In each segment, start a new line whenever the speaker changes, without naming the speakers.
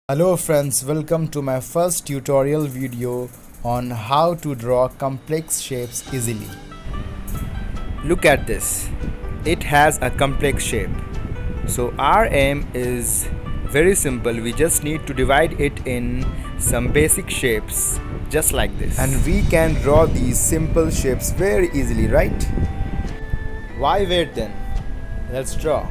Hello friends, welcome to my first tutorial video on how to draw complex shapes easily. Look at this. It has a complex shape. So our aim is very simple. We just need to divide it in some basic shapes just like this. And we can draw these simple shapes very easily, right? Why wait then? Let's draw.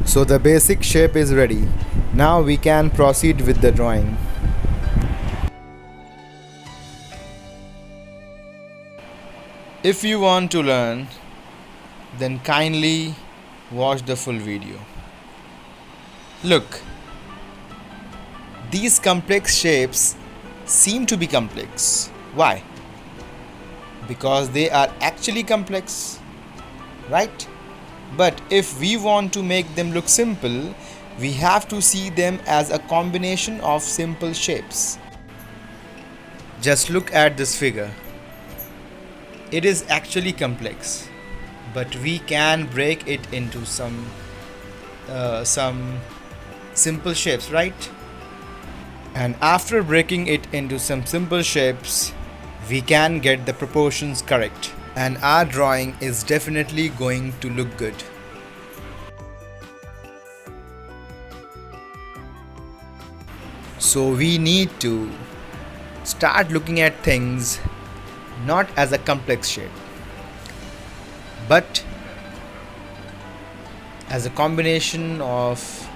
So the basic shape is ready. Now we can proceed with the drawing. If you want to learn, then kindly watch the full video. Look, these complex shapes seem to be complex. Why? Because they are actually complex, right? But if we want to make them look simple, we have to see them as a combination of simple shapes. Just look at this figure. It is actually complex, but we can break it into some simple shapes, right? And after breaking it into some simple shapes, we can get the proportions correct. And our drawing is definitely going to look good. So we need to start looking at things not as a complex shape, but as a combination of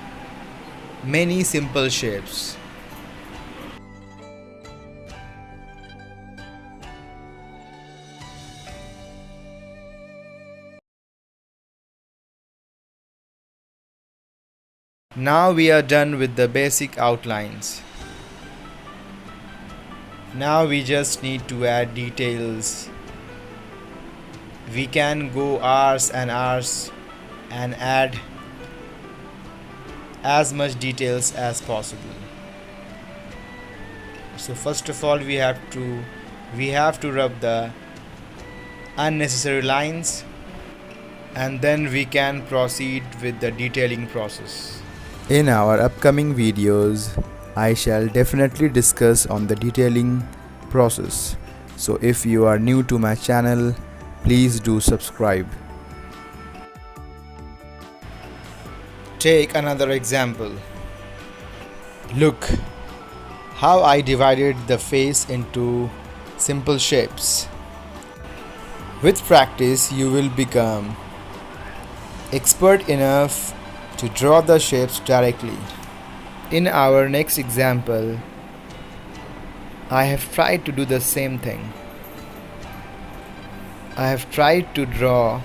many simple shapes. Now we are done with the basic outlines. Now we just need to add details. We can go hours and hours and add as much details as possible. So first of all we have to rub the unnecessary lines, and then we can proceed with the detailing process. In our upcoming videos, I shall definitely discuss on the detailing process. So if you are new to my channel, please do subscribe. Take another example. Look how I divided the face into simple shapes. With practice, you will become expert enough to draw the shapes directly. In our next example, I have tried to do the same thing. I have tried to draw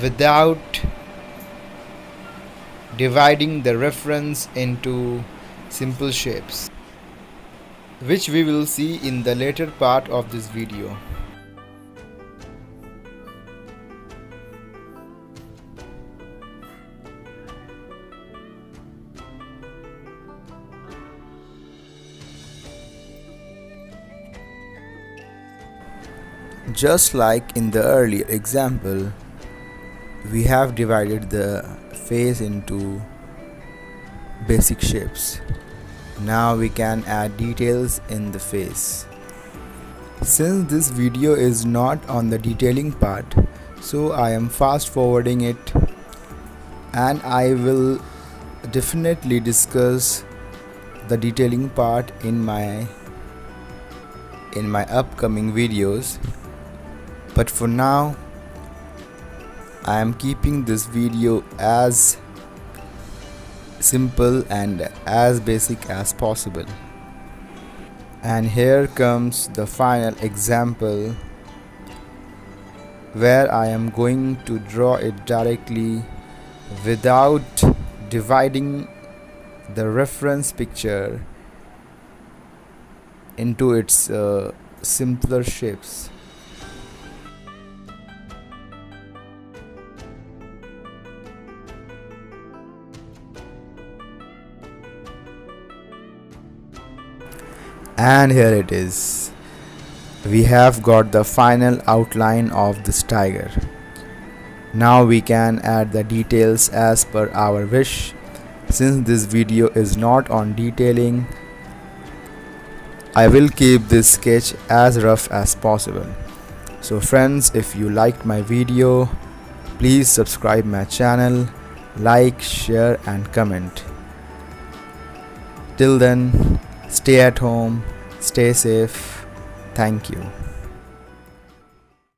without dividing the reference into simple shapes, which we will see in the later part of this video. Just like in the earlier example, we have divided the face into basic shapes. Now we can add details in the face. Since this video is not on the detailing part, so I am fast forwarding it, and I will definitely discuss the detailing part in my upcoming videos. But for now, I am keeping this video as simple and as basic as possible. And here comes the final example where I am going to draw it directly without dividing the reference picture into its simpler shapes. And here it is. We have got the final outline of this tiger. Now we can add the details as per our wish. Since this video is not on detailing, I will keep this sketch as rough as possible. So friends, if you liked my video, please subscribe my channel, like, share and comment. Till then, stay at home, stay safe. Thank you.